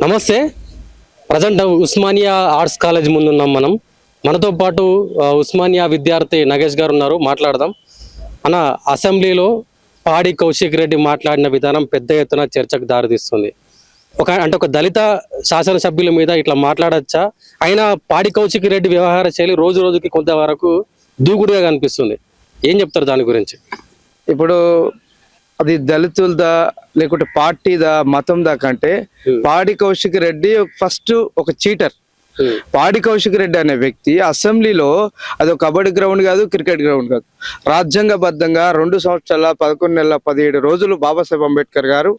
నమస్తే. Present Osmania arts college ముందున్నాం మనం. మనతో పాటు ఉస్మానియా విద్యార్థి నగేష్ గారు ఉన్నారు, మాట్లాడదాం. మన అసెంబ్లీలో పాడి కౌశిక్ రెడ్డి మాట్లాడిన విధానం పెద్ద ఎత్తున చర్చకు దారితీస్తుంది. ఒక దళిత శాసనసభ్యుల మీద ఇట్లా మాట్లాడచ్చా? అయినా పాడి కౌశిక్ రెడ్డి వ్యవహార శైలి రోజు రోజుకి కొంతవరకు దూకుడుగా కనిపిస్తుంది. ఏం చెప్తారు దాని గురించి? ఇప్పుడు అది దళితులదా లేకుంటే పార్టీదా మతందా కంటే పాడి కౌశిక్ రెడ్డి ఫస్ట్ ఒక చీటర్. పాడి కౌశిక్ రెడ్డి అనే వ్యక్తి అసెంబ్లీలో అది ఒక కబడ్డీ గ్రౌండ్ కాదు, క్రికెట్ గ్రౌండ్ కాదు, రాజ్యాంగబద్ధంగా 2 సంవత్సరాల 11 నెలల 17 రోజులు బాబాసాహెబ్ అంబేద్కర్ గారు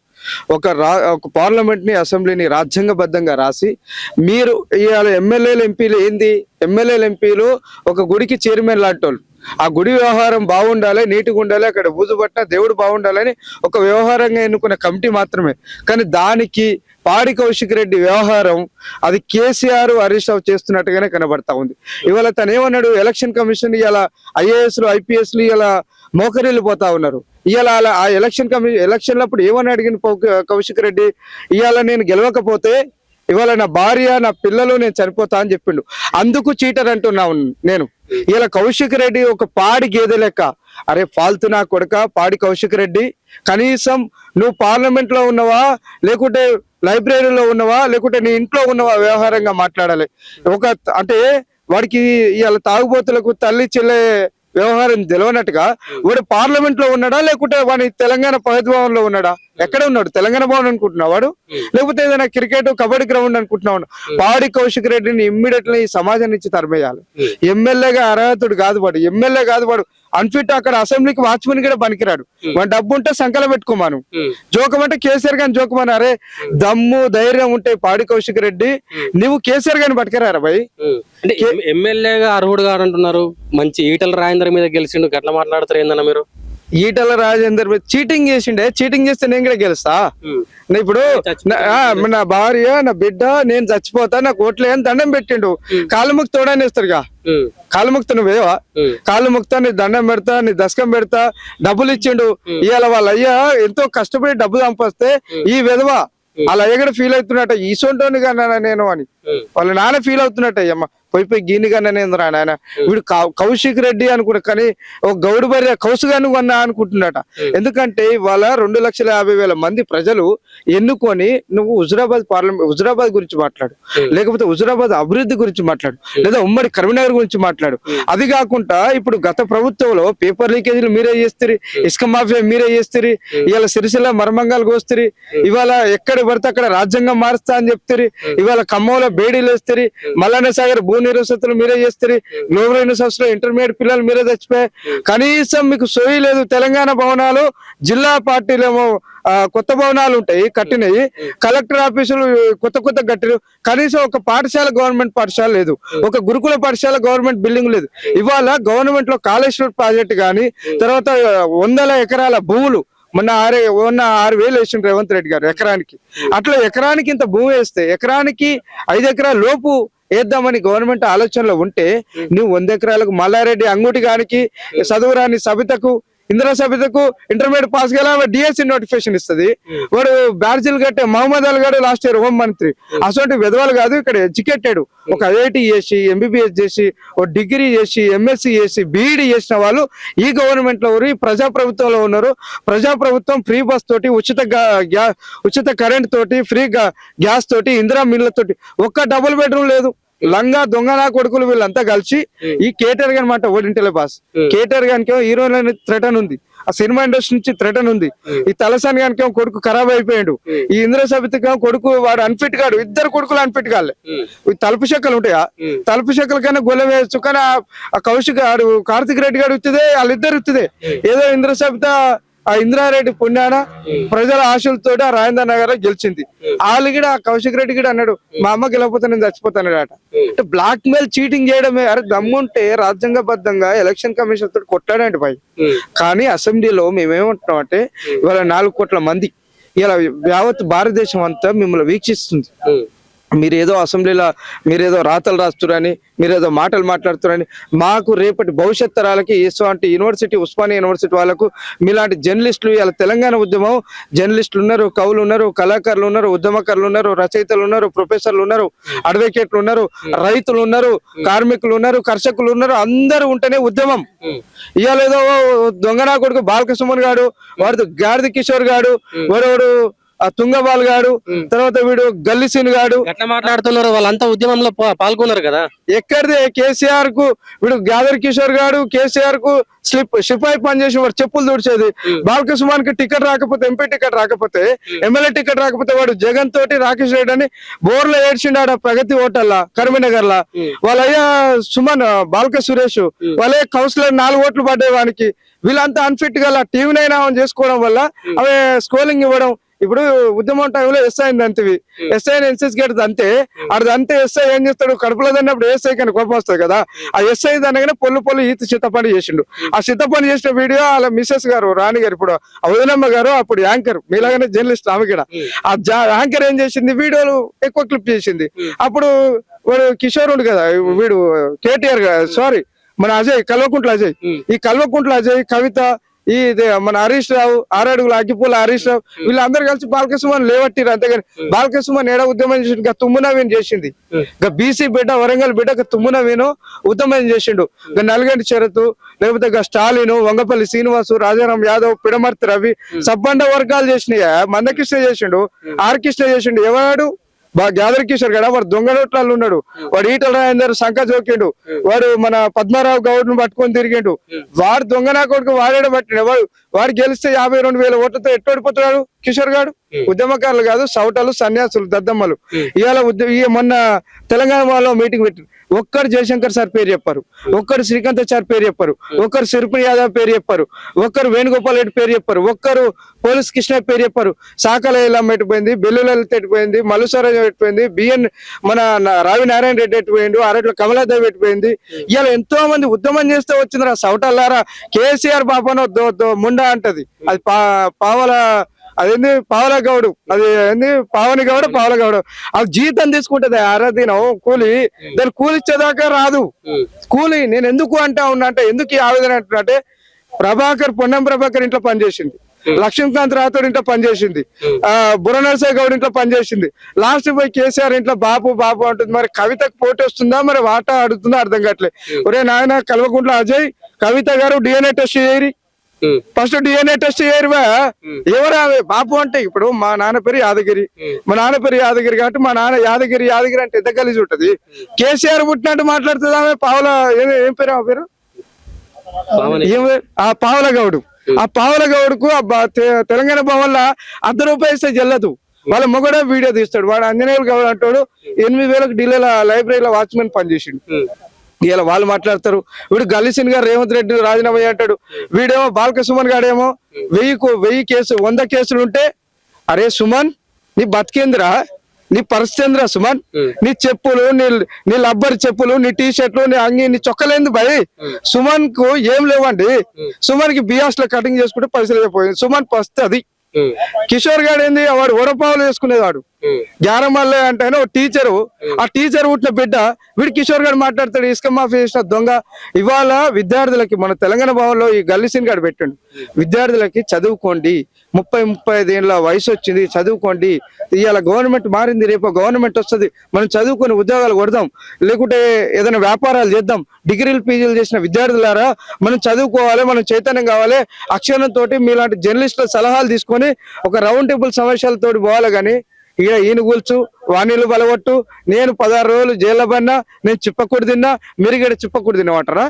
ఒక పార్లమెంట్ ని అసెంబ్లీని రాజ్యాంగబద్ధంగా రాసి, మీరు ఇవాళ ఎమ్మెల్యేలు ఎంపీలు ఏంది, ఎమ్మెల్యేలు ఎంపీలు ఒక గుడికి చైర్మన్ లాంటి వాళ్ళు. ఆ గుడి వ్యవహారం బాగుండాలి, నీట్గా ఉండాలి, అక్కడ బూజుపట్ట దేవుడు బాగుండాలని ఒక వ్యవహారంగా ఎన్నుకున్న కమిటీ మాత్రమే. కానీ దానికి పాడి కౌశిక్ రెడ్డి వ్యవహారం అది కేసీఆర్ హరీష్ రావు చేస్తున్నట్టుగానే కనబడతా ఉంది. ఇవాళ తను ఏమన్నాడు, ఎలక్షన్ కమిషన్ ఇలా ఐఏఎస్లు ఐపీఎస్లు ఇలా మోకరిల్లు పోతా ఉన్నారు. ఇవాళ ఆ ఎలక్షన్లప్పుడు ఏమని అడిగిన కౌశిక్ రెడ్డి, ఇవాళ నేను గెలవకపోతే ఇవాళ నా భార్య నా పిల్లలు నేను చనిపోతా అని చెప్పిండు. అందుకు చీటర్ అంటున్నా నేను. ఇలా కౌశిక్ రెడ్డి ఒక పాడి గేదె లెక్క. అరే ఫాల్తు నా కొడుక పాడి కౌశిక్ రెడ్డి, కనీసం నువ్వు పార్లమెంట్ లో ఉన్నవా, లేకుంటే లైబ్రరీలో ఉన్నవా, లేకుంటే నీ ఇంట్లో ఉన్నవా వ్యవహారంగా మాట్లాడాలి. అంటే వాడికి ఇవాళ తాగుబోతులకు తల్లి చెల్లె వ్యవహారం తెలియనట్టుగా వాడు పార్లమెంట్ లో ఉన్నాడా, లేకుంటే వాడి తెలంగాణ ప్రగతి భవన్ లో ఉన్నాడా? ఎక్కడ ఉన్నాడు? తెలంగాణ భవన్ అనుకుంటున్నావు వాడు, లేకపోతే ఏదైనా క్రికెట్ కబడ్డీ గ్రౌండ్ అనుకుంటున్నావు? పాడి కౌశిక్ రెడ్డిని ఇమ్మీడియట్లీ ఈ సమాజం నుంచి తరిమేయాలి. ఎమ్మెల్యేగా అర్హతుడు కాదు వాడు, ఎమ్మెల్యే కాదు వాడు, అన్ఫిట్. అక్కడ అసెంబ్లీకి వాచ్మెన్ కూడా పనికిరాడు. వాడు డబ్బు ఉంటే సంకలం పెట్టుకోమాను, జోకమంటే కేసీఆర్ గాని జోకమని. అరే దమ్ము ధైర్యం ఉంటే పాడి కౌశిక్ రెడ్డి నువ్వు కేసీఆర్ గాని పట్టుకురారా భయ్? అంటే ఎమ్మెల్యేగా అర్హుడు గారు అంటున్నారు, మంచి ఈటల రాజేందర్ మీద గెలిచిండు, గట్లా మాట్లాడతారు ఏందన్న మీరు? ఈటల రాజేందర్ చీటింగ్ చేసిండే, చీటింగ్ చేస్తే నేను కూడా గెలుస్తా. ఇప్పుడు నా భార్య నా బిడ్డ నేను చచ్చిపోతా, నాకు ఓట్లే అని దండం పెట్టిండు. కాళ్ళు ముక్తి తోడనేస్తారుగా, కాళ్ళు ముక్త నువ్వేవా? కాళ్ళు ముక్తా, నీ దండం పెడతా, నీ దశకం పెడతా, డబ్బులు ఇచ్చిండు. ఇవాళ వాళ్ళ అయ్యా ఎంతో కష్టపడి డబ్బు సంపాస్తే ఈ విధవ వాళ్ళ అయ్య కూడా ఫీల్ అవుతున్నట్ట, ఈసొంటోని కన్నా నేను అని వాళ్ళ నాన్న ఫీల్ అవుతున్నట్ట. అమ్మ పోయి గీని కన్నా నేను రా నాయన, వీడు కౌశిక్ రెడ్డి అనుకుంటా, కానీ ఒక గౌడు భార్య కౌసుగాను అన్నా అనుకుంటున్నట. ఎందుకంటే ఇవాళ 2,50,000 మంది ప్రజలు ఎన్నుకొని నువ్వు హుజురాబాద్ గురించి మాట్లాడు, లేకపోతే హుజురాబాద్ అభివృద్ధి గురించి మాట్లాడు, లేదా ఉమ్మడి కరీంనగర్ గురించి మాట్లాడు. అది కాకుండా ఇప్పుడు గత ప్రభుత్వంలో పేపర్ లీకేజీలు మీరే చేస్తారు, ఇసుక మాఫియా మీరే చేస్తారు, ఇవాళ సిరిసిల్ల మర్మంగాలు కోస్తారు, ఇవాళ ఎక్కడ పడితే అక్కడ రాజ్యాంగం మారుస్తా అని చెప్తారు, ఇవాళ ఖమ్మంలో బేడీలు వేస్తారు, మల్లన్న సాగర్ భూ నిరసతులు మీరే చేస్తారు, గ్లోబల్ యూనివర్సిటీలో ఇంటర్మీడియట్ పిల్లలు మీరే చచ్చిపోయాయి. కనీసం మీకు సోయి లేదు. తెలంగాణ భవనాలు జిల్లా పార్టీలేమో కొత్త భవనాలు ఉంటాయి కట్టినవి, కలెక్టర్ ఆఫీసులు కొత్త కట్టిన, కనీసం ఒక పాఠశాల గవర్నమెంట్ పాఠశాల లేదు, ఒక గురుకుల పాఠశాల గవర్నమెంట్ బిల్డింగ్ లేదు. ఇవాళ గవర్నమెంట్ లో కాళేశ్వర్ ప్రాజెక్ట్ గాని, తర్వాత 100 ఎకరాల భూములు మొన్న 6,000 వేసిండు రేవంత్ రెడ్డి గారు ఎకరానికి. అట్లా ఎకరానికి ఇంత భూమి వేస్తే ఎకరానికి 5 ఎకరాల లోపు వేద్దామని గవర్నమెంట్ ఆలోచనలో ఉంటే, నువ్వు 100 ఎకరాలకు మల్లారెడ్డి అంగుటిగానికి, చదువురాని సబితకు, ఇందిరా సబితకు ఇంటర్మీడియట్ పాస్ గల డిఎస్సి నోటిఫికేషన్ ఇస్తుంది. వాడు బ్యాడ్జీలు కట్టే మహమ్మద్ అల్ గారు లాస్ట్ ఇయర్ హోం మంత్రి. అసలు విధవాలు కాదు, ఇక్కడ ఎడ్యుకేటెడ్ ఒక ఐఐటి చేసి, ఎంబీబీఎస్ చేసి, ఒక డిగ్రీ చేసి, ఎంఎస్సి చేసి, బీఈడి చేసిన వాళ్ళు ఈ గవర్నమెంట్ లో ఈ ప్రజాప్రభుత్వంలో ఉన్నారు. ప్రజాప్రభుత్వం ఫ్రీ బస్ తోటి, ఉచిత కరెంట్ తోటి, ఫ్రీ గ్యాస్ తోటి, ఇందిరా మిల్లతోటి, ఒక్క డబుల్ బెడ్రూమ్ లేదు. లంగా దొంగనా కొడుకులు వీళ్ళంతా కలిసి ఈ కేటర్ గాని మాట ఓడింటలే బాస్. కేటర్ గానికేమో హీరోయిన్ థ్రెటన్ ఉంది, ఆ సినిమా ఇండస్ట్రీ నుంచి థ్రెటన్ ఉంది. ఈ తలసాని గానికేమో కొడుకు ఖరాబ్ అయిపోయాడు, ఈ ఇంద్ర సబితకేమో కొడుకు వాడు అన్ఫిట్ కాడు. ఇద్దరు కొడుకులు అన్ఫిట్ కాలే. తలుపు చెక్కలు ఉంటాయా? తలుపు చెక్కల కన్నా గొల్ల వేయచ్చు. కానీ ఆ కౌశిక్ గారు, కార్తిక్ రెడ్డి గారు ఇస్తుందే, వాళ్ళిద్దరు ఇస్తుందే. ఏదో ఇంద్ర సబిత ఆ ఇంద్రారెడ్డి పుణ్యాన ప్రజల ఆశలతో ఆ రాజేంద్ర నగర్ గెలిచింది. వాళ్ళు కూడా కౌశిక్ రెడ్డి కూడా అన్నాడు, మా అమ్మ గెలవకపోతే నేను చచ్చిపోతానట. అంటే బ్లాక్ మెయిల్ చీటింగ్ చేయడమే. అరే దమ్ముంటే రాజ్యాంగబద్ధంగా ఎలక్షన్ కమిషన్ తోటి కొట్టాడండి పై. కానీ అసెంబ్లీలో మేమేమంటున్నాం అంటే, ఇవాళ 4 కోట్ల మంది ఇలా యావత్ భారతదేశం అంతా మిమ్మల్ని వీక్షిస్తుంది. మీరేదో అసెంబ్లీలో మీరేదో రాతలు రాస్తున్నారని, మీరేదో మాటలు మాట్లాడుతున్నారని, మాకు రేపటి భవిష్యత్ తరాలకి ఇటువంటి యూనివర్సిటీ, ఉస్మానియా యూనివర్సిటీ వాళ్ళకు మీలాంటి జర్నలిస్టులు, ఇలా తెలంగాణ ఉద్యమం జర్నలిస్టులు ఉన్నారు, కవులు ఉన్నారు, కళాకారులు ఉన్నారు, ఉద్యమకారులు ఉన్నారు, రచయితలు ఉన్నారు, ప్రొఫెసర్లు ఉన్నారు, అడ్వకేట్లు ఉన్నారు, రైతులు ఉన్నారు, కార్మికులు ఉన్నారు, కర్షకులు ఉన్నారు, అందరూ ఉంటేనే ఉద్యమం. ఇవాళ ఏదో దొంగనా కొడుకు బాలకృష్ణ గాడు, వాడు గాడిద కిషోర్ గాడు, వాడు ఆ తుంగబాల్ గాడు, తర్వాత వీడు గల్లిసీన్ గాడు ఎట్లా మాట్లాడుతున్నారు? వాళ్ళంతా ఉద్యమంలో పాల్గొన్నారు కదా. ఎక్కడిదే కేసీఆర్ కు వీడు గాదర్ కిషోర్ గాడు కేసీఆర్ కు సిపాయి పనిచేసి వాడు చెప్పులు తుడిచేది. బాలకృష్ణ కి టికెట్ రాకపోతే, ఎంపీ టికెట్ రాకపోతే, ఎమ్మెల్యే టికెట్ రాకపోతే వాడు జగన్ తోటి రాకేష్ రెడ్డి అని బోర్లో ఏడ్చిండాడు ప్రగతి హోటల్లా కరీంనగర్ లా. వాళ్ళయ్యా సుమన్ బాలక సురేష్ వాళ్ళే కౌన్సిలర్ 4 ఓట్లు పడ్డాయి వానికి. వీళ్ళంతా అన్ఫిట్ గా టీవీ నైన్ చేసుకోవడం వల్ల అవి స్కోలింగ్ ఇవ్వడం. ఇప్పుడు ఉద్యమం టైంలో ఎస్ఐ అంతవి, ఎస్ఐ ఎన్సీస్ గేట్ అంతే. అంతే ఎస్ఐ ఏం చేస్తాడు, కడుపులో తిన్నప్పుడు ఎస్ఐ కానీ కోపం వస్తుంది కదా. ఆ ఎస్ఐ అనగానే పొల్లు ఈత చిత్తపని చేసిండు. ఆ చిత్తపని చేసిన వీడియో వాళ్ళ మిస్సెస్ గారు రాణి గారు, ఇప్పుడు వదినమ్మ గారు అప్పుడు యాంకర్, మీలాగానే జర్నలిస్ట్ ఆమె కూడా. ఆ యాంకర్ ఏం చేసింది, వీడియోలు ఎక్కువ క్లిప్ చేసింది. అప్పుడు వాడు కిషోర్ ఉండు కదా, వీడు కేటీఆర్ సారీ మన అజయ్, కల్వకుంట్ల అజయ్, ఈ కల్వకుంట్ల అజయ్, కవిత, ఈ మన హరీష్ రావు, 6 అడుగుల అగ్గిపూల హరీష్ రావు, వీళ్ళందరూ కలిసి బాలకృష్ణ లేవట్టిరు. అంతేగాని బాలకృష్ణ ఏడా ఉద్యమం చేసిండు, తుమ్మునవీన్ చేసింది. బీసీ బిడ్డ, వరంగల్ బిడ్డ తుమ్మునవీను ఉద్యమం చేసిండు. నల్గంటి శరత్, లేకపోతే స్టాలిన్, వంగపల్లి శ్రీనివాసు, రాజారాం యాదవ్, పిడమర్తి రవి, సబ్బండ వర్గాలు చేసినాయి. మందకృష్ణ చేసిండు, ఆర్ కృష్ణ చేసిండు. ఎవడు గాదర్ కిషోర్ గడ వాడు దొంగ నోట్లలో ఉన్నాడు. వాడు ఈటల రాజేందర్ శంఖ జోకిండు. వాడు మన పద్మారావు గౌడ్ ను పట్టుకొని తిరిగిండు. వాడు దొంగ నా కొడుకు వాడే పట్టిండు. వాడు గెలిస్తే 52,000 ఓట్లతో ఎట్టోడిపోతున్నాడు కిషోర్ గాడు. ఉద్యమకారులు కాదు, సౌటలు, సన్యాసులు, దద్దమ్మలు. ఇవాళ మొన్న తెలంగాణ వాళ్ళలో మీటింగ్ పెట్టి ఒక్కరు జయశంకర్ సార్ పేరు చెప్పారు, ఒక్కరు శ్రీకాంత్ సార్ పేరు చెప్పారు, ఒక్కరు సిరిపుని యాదవ్ పేరు చెప్పారు, ఒక్కరు వేణుగోపాల్ రెడ్డి పేరు చెప్పారు, ఒక్కరు పోలీస్ కృష్ణ పేరు చెప్పారు. సాకల ఎల్లమ్మ ఎట్టిపోయింది, బెల్లులలిత ఎట్టిపోయింది, మల్లుసరాజు ఎట్టిపోయింది, బిఎన్ మన రావి నారాయణ రెడ్డి ఎట్టిపోయిండు, అరట్లో కమలాదేవి ఎట్టిపోయింది. ఇవాళ ఎంతో మంది ఉద్యమం చేస్తే వచ్చిందిరా సౌటల్లారా. కేసీఆర్ బాపనో ముండా అంటది, అది పావల, అదేంది పావల గౌడు, అది ఏంది పావని గౌడ, పావల గౌడ. అది జీతం తీసుకుంటది అరదినం కూలి, దాని కూలి ఇచ్చేదాకా రాదు కూలి. నేను ఎందుకు అంటా ఉన్నా అంటే, ఎందుకు ఈ ఆవేదన అంటున్నా, పొన్నం ప్రభాకర్ ఇంట్లో పనిచేసింది, లక్ష్మీకాంత్ రాథోడ్ ఇంట్లో పనిచేసింది, బుర్రనరసయ్య గౌడ్ ఇంట్లో పనిచేసింది. లాస్ట్ పోయి కేసీఆర్ ఇంట్లో బాబు అంటుంది. మరి కవితకు పోటీ వస్తుందా, మరి వాటా అడుగుతుందా అర్థం కావట్లేదు. ఒరే నాయన కల్వకుంట్ల అజయ్, కవిత గారు డిఎన్ఏ టెస్ట్ చేయరి, ఫస్ట్ డిఎన్ఏ టెస్ట్ చేయరువా. ఎవరు బాపు అంటే, ఇప్పుడు మా నాన్న పేరు యాదగిరి, మా నాన్న పేరు యాదగిరి కాబట్టి మా నాన్న యాదగిరి అంటే ఎంత కలిసి ఉంటది. కేసీఆర్ పుట్టినట్టు మాట్లాడుతుంది ఆమె. పావుల ఏం పేరు ఆ పేరు, ఆ పావుల గౌడు. ఆ పావుల గౌడుకు తెలంగాణ భవన్ లో ₹1 ఇస్తే చెల్లదు. వాళ్ళ మొగడే వీడియో తీస్తాడు. వాడు అంజనేయులు గౌడ్ అంటాడు 8,000కు ఢిల్లీలో లైబ్రరీలో వాచ్మెన్ పనిచేసిండు. ఇలా వాళ్ళు మాట్లాడతారు. వీడు గల్లిసిన్ గారు రేవంత్ రెడ్డి రాజీనామా అంటాడు. వీడేమో బాలకృష్ణ గాడేమో 1000 కేసు 100 కేసులు ఉంటే, అరే సుమన్ నీ బతికేంద్రా, నీ పరిస్థితి సుమన్, నీ చెప్పులు, నీ లబ్బర్ చెప్పులు, నీ టీ షర్ట్లు, నీ అంగి, నీ చొక్కలేంది భయ్. సుమన్ కు ఏం లేవండి. సుమన్ కి బియాస్ లో కటింగ్ చేసుకుంటే పైసలు అయిపోయింది. సుమన్ పరిస్థితి అది. కిషోర్ గాడు ఏంది, వాడు వడపావులు వేసుకునేవాడు. గ్యారమల్లె అంటే ఓ టీచరు, ఆ టీచర్ పుట్టిన బిడ్డ. వీడు కిషోర్ గారు మాట్లాడతాడు ఇసుక మాఫీ చేసిన దొంగ. ఇవాళ విద్యార్థులకి మన తెలంగాణ భవన్లో ఈ గల్లిసిన్ గారు పెట్టండు, విద్యార్థులకి చదువుకోండి, 30-35 ఏళ్ళ వయసు వచ్చింది, చదువుకోండి. ఇవాళ గవర్నమెంట్ మారింది, రేపు గవర్నమెంట్ వస్తుంది, మనం చదువుకొని ఉద్యోగాలు కొడదాం, లేకుంటే ఏదైనా వ్యాపారాలు చేద్దాం. డిగ్రీలు పీజీలు చేసిన విద్యార్థులారా, మనం చదువుకోవాలి, మనం చైతన్యం కావాలి. అక్షరంతో మీలాంటి జర్నలిస్టుల సలహాలు తీసుకొని ఒక రౌండ్ టేబుల్ సమావేశాలతో పోవాలి. కానీ ఇక ఈయన కూల్చు, వాణిలు బలగొట్టు, నేను 16 రోజులు జైల్లో పడినా, నేను చిప్పకూడి తిన్నా, మీరు కూడా చిప్పకూడి తినమంటారా?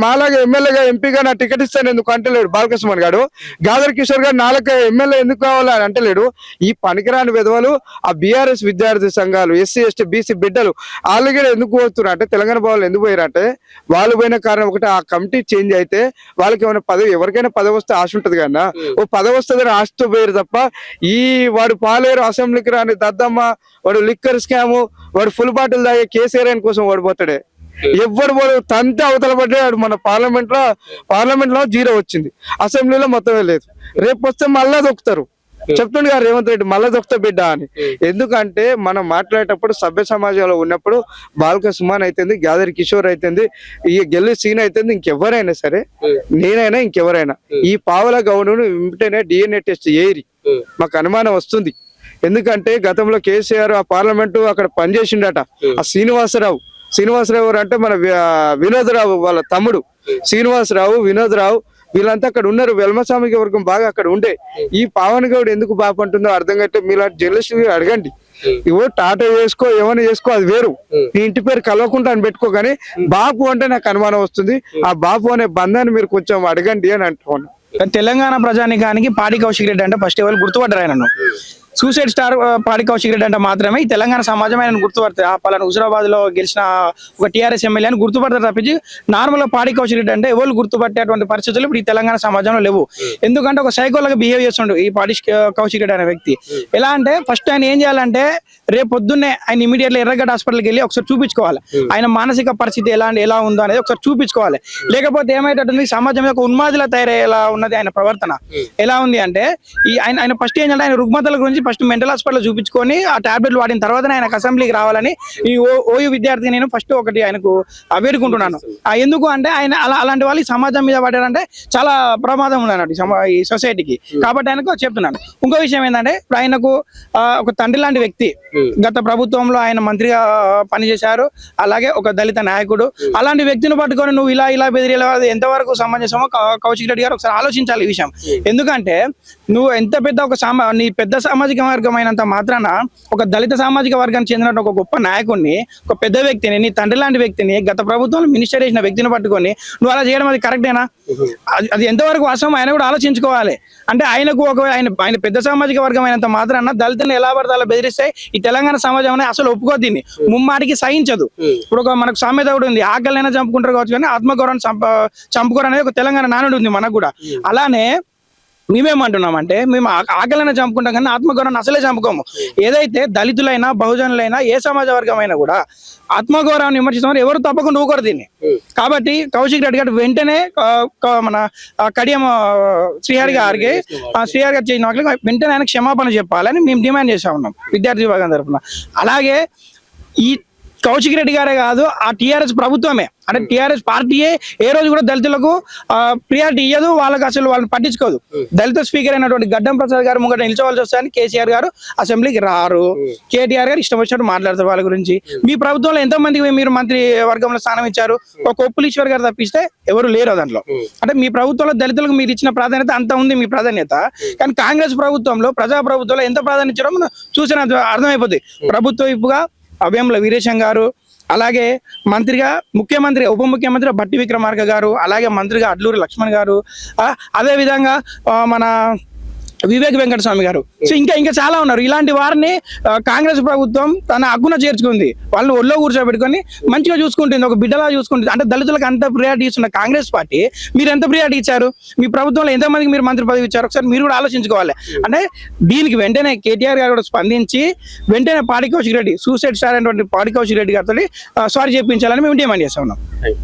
మాలాగా ఎమ్మెల్యేగా ఎంపీగా నా టికెట్ ఇస్తాను ఎందుకు అంటలేడు బాలకృష్ణ గారు. గాదర్ కిషోర్ గారు 4 ఎమ్మెల్యే ఎందుకు కావాలని అంటలేడు. ఈ పనికిరాని విధవలు, ఆ బీఆర్ఎస్ విద్యార్థి సంఘాలు, ఎస్సీ ఎస్టీ బీసీ బిడ్డలు వాళ్ళు కూడా ఎందుకు పోతున్నారు అంటే, తెలంగాణ భవన్లు ఎందుకు పోయారంటే, వాళ్ళు పోయిన కారణం ఒకటి, ఆ కమిటీ చేంజ్ అయితే వాళ్ళకి ఏమైనా పదవి, ఎవరికైనా పదవి వస్తే ఆశ ఉంటది కన్నా, ఓ పదవి వస్తుంది ఆశతో పోయారు తప్ప, ఈ వాడు పాలేరు అసెంబ్లీకి రాని దద్దమ్మ, వాడు లిక్కర్ స్కాము, వాడు ఫుల్ బాటిల్ తాగే కేసీఆర్ కోసం ఓడిపోతాడే. ఎవడు తంతే అవతల పడ్డాడు. మన పార్లమెంట్ లో 0 వచ్చింది, అసెంబ్లీలో మొత్తమే లేదు. రేపు వస్తే మళ్ళా దొక్కుతారు. చెప్తుండే గారు రేవంత్ రెడ్డి మళ్ళా దొక్త బిడ్డ అని. ఎందుకంటే మనం మాట్లాడేటప్పుడు సభ్య సమాజంలో ఉన్నప్పుడు బాల్క సుమాన్ అయితుంది, గ్యాదర్ కిషోర్ అయితుంది, ఈ గెల్లి సీన్ అయితుంది, ఇంకెవరైనా సరే, నేనైనా ఇంకెవరైనా ఈ పావల గౌడును వెంటనే DNA టెస్ట్ చేయరి, మాకు అనుమానం వస్తుంది. ఎందుకంటే గతంలో కేసీఆర్ ఆ పార్లమెంటు అక్కడ పనిచేసిండట. ఆ శ్రీనివాసరావు గారు అంటే మన వినోదరావు వాళ్ళ తమ్ముడు శ్రీనివాసరావు, వినోదరావు వీళ్ళంతా అక్కడ ఉన్నారు. వెల్మసామిక వర్గం బాగా అక్కడ ఉండే. ఈ పావన్ గౌడ్ ఎందుకు బాపంటుందో అర్థం కంటే మీలాంటి జర్నలిస్ట్ అడగండి. ఇవో టాటా చేసుకో ఏమైనా చేసుకో అది వేరు, నీ ఇంటి పేరు కలవకుండా అని పెట్టుకో, కానీ బాపు అంటే నాకు అనుమానం వస్తుంది. ఆ బాపు అనే బంధాన్ని మీరు కొంచెం అడగండి అని అంటున్నాను. తెలంగాణ ప్రజానికానికి పాడి కౌశిక్ రెడ్డి అంటే ఫస్ట్ ఎవరు గుర్తుపడ్డారు ఆయనను. సూసైడ్ స్టార్ పాడి కౌశిక్ రెడ్డి అంటే మాత్రమే ఈ తెలంగాణ సమాజం ఆయన గుర్తుపడుతుంది. ఆ పలానా హుజరాబాద్ లో గెలిచిన ఒక టీఆర్ఎస్ ఎమ్మెల్యే అని గుర్తుపడతారు తప్పించి నార్మల్ గా పాడి కౌశిక్ రెడ్డి అంటే ఎవరు గుర్తుపట్టేటువంటి పరిస్థితులు ఇప్పుడు ఈ తెలంగాణ సమాజంలో లేవు. ఎందుకంటే ఒక సైకోలాగా బిహేవ్ చేస్తుండు ఈ పాడి కౌశిక్ రెడ్డి అనే వ్యక్తి. ఎలా అంటే ఫస్ట్ ఆయన ఏం చేయాలంటే రేపు పొద్దున్నే ఆయన ఇమీడియట్లీ ఎర్రగడ్డ హాస్పిటల్కి వెళ్ళి ఒకసారి చూపించుకోవాలి. ఆయన మానసిక పరిస్థితి ఎలా ఉందో అనేది ఒకసారి చూపించుకోవాలి. లేకపోతే ఏమైతుంది సమాజం యొక్క ఉన్మాదిలా తయారయ్యేలా ఉన్నది ఆయన ప్రవర్తన. ఎలా ఉంది అంటే ఆయన ఫస్ట్ ఏం చేయాలి, ఆయన రుగ్మతల గురించి ఫస్ట్ మెంటల్ హాస్పిటల్ చూపించుకొని ఆ టాబ్లెట్లు వాడిన తర్వాత ఆయనకు అసెంబ్లీకి రావాలని ఈ ఓయూ విద్యార్థి నేను ఫస్ట్ ఒకటి ఆయనకు వేడుకుంటున్నాను. ఎందుకు అంటే ఆయన అలాంటి వాళ్ళు ఈ సమాజం మీద పడారంటే చాలా ప్రమాదం ఉన్నది ఈ సొసైటీకి. కాబట్టి ఆయనకు చెప్తున్నాను. ఇంకో విషయం ఏంటంటే ఇప్పుడు ఆయనకు ఒక తండ్రి లాంటి వ్యక్తి, గత ప్రభుత్వంలో ఆయన మంత్రిగా పనిచేశారు, అలాగే ఒక దళిత నాయకుడు. అలాంటి వ్యక్తిని పట్టుకొని నువ్వు ఇలా బెదిరేలా ఎంతవరకు సమంజసమో కౌశిక్ రెడ్డి గారు ఒకసారి ఆలోచించాలి ఈ విషయం. ఎందుకంటే నువ్వు ఎంత పెద్ద నీ పెద్ద సామాజిక వర్గం అయినంత మాత్రాన ఒక దళిత సామాజిక వర్గానికి చెందిన ఒక గొప్ప నాయకుడిని, ఒక పెద్ద వ్యక్తిని, నీ తండ్రి లాంటి వ్యక్తిని, గత ప్రభుత్వంలో మినిస్టర్ చేసిన వ్యక్తిని పట్టుకొని నువ్వు అలా చేయడం అది కరెక్టేనా? అది ఎంతవరకు వాస్తవం ఆయన కూడా ఆలోచించుకోవాలి. అంటే ఆయనకు ఆయన పెద్ద సామాజిక వర్గం అయినంత మాత్రాన దళితులను ఎలా పడితే అలా బెదిరిస్తే ఈ తెలంగాణ సమాజం అనేది అసలు ఒప్పుకోదు, దీన్ని ముమ్మాటికి సహించదు. ఇప్పుడు మనకు సామెత కూడా ఉంది, ఆకలినైనా చంపుకుంటారు కావచ్చు కానీ ఆత్మగౌరవాన్ని చంపుకోరు అనేది ఒక తెలంగాణ నానుడు ఉంది మనకు కూడా. అలానే మేమేమంటున్నామంటే మేము ఆకలిని చంపుకుంటాం కానీ ఆత్మగౌరవాన్ని అసలే చంపుకోము. ఏదైతే దళితులైనా బహుజనులైనా ఏ సమాజ వర్గం అయినా కూడా ఆత్మగౌరవాన్ని విమర్శిస్తామని ఎవరు తప్పకుండా ఊరుకోరు దీన్ని. కాబట్టి కౌశిక్ రెడ్డి గారు వెంటనే మన కడియం శ్రీహరి గారు చేసిన వాటికి వెంటనే ఆయన క్షమాపణ చెప్పాలని మేము డిమాండ్ చేస్తా ఉన్నాం విద్యార్థి విభాగం తరఫున. అలాగే ఈ కౌశిక్ రెడ్డి గారే కాదు, ఆ టీఆర్ఎస్ ప్రభుత్వమే అంటే టీఆర్ఎస్ పార్టీయే ఏ రోజు కూడా దళితులకు ప్రియారిటీ ఇయ్యదు, వాళ్ళకి అసలు వాళ్ళని పట్టించుకోదు. దళిత స్పీకర్ అయినటువంటి గడ్డం ప్రసాద్ గారు ముంగట నిలిచవలసి వస్తాయని కేసీఆర్ గారు అసెంబ్లీకి రారు, కేటీఆర్ గారు ఇష్టం వచ్చినట్టు మాట్లాడతారు వాళ్ళ గురించి. మీ ప్రభుత్వంలో ఎంతో మందికి మీరు మంత్రి వర్గంలో స్థానం ఇచ్చారు, ఒక కొప్పులీశ్వర్ గారు తప్పిస్తే ఎవరు లేరు దాంట్లో. అంటే మీ ప్రభుత్వంలో దళితులకు మీరు ఇచ్చిన ప్రాధాన్యత అంత ఉంది మీ ప్రాధాన్యత, కానీ కాంగ్రెస్ ప్రభుత్వంలో ప్రజా ప్రభుత్వంలో ఎంత ప్రాధాన్యత ఇచ్చారో మనం చూసిన అర్థమైపోతుంది. ప్రభుత్వ వైపుగా అవ్యంల వీరేశం గారు, అలాగే మంత్రిగా ముఖ్యమంత్రి ఉప ముఖ్యమంత్రి భట్టి విక్రమార్క గారు, అలాగే మంత్రిగా అడ్లూరి లక్ష్మణ్ గారు, అదే విధంగా మన వివేక్ వెంకటస్వామి గారు, సో ఇంకా చాలా ఉన్నారు. ఇలాంటి వారిని కాంగ్రెస్ ప్రభుత్వం తన హక్కున చేర్చుకుంది, వాళ్ళని ఒళ్ళో కూర్చోబెట్టుకొని మంచిగా చూసుకుంటుంది, ఒక బిడ్డలా చూసుకుంటుంది. అంటే దళితులకు అంత ప్రియారిటీ ఇస్తున్న కాంగ్రెస్ పార్టీ మీరు ఎంత ప్రియారిటీ ఇచ్చారు? మీ ప్రభుత్వంలో ఎంతమందికి మీరు మంత్రి పదవి ఇచ్చారు? ఒకసారి మీరు కూడా ఆలోచించుకోవాలి. అంటే దీనికి వెంటనే కేటీఆర్ గారు కూడా స్పందించి వెంటనే పాడి కౌశిక్ రెడ్డి సూసైడ్ స్టార్ అయినటువంటి పాడి కౌశిక్ రెడ్డి గారితో సారీ చెప్పించాలని మేము డిమాండ్ చేస్తా ఉన్నాం.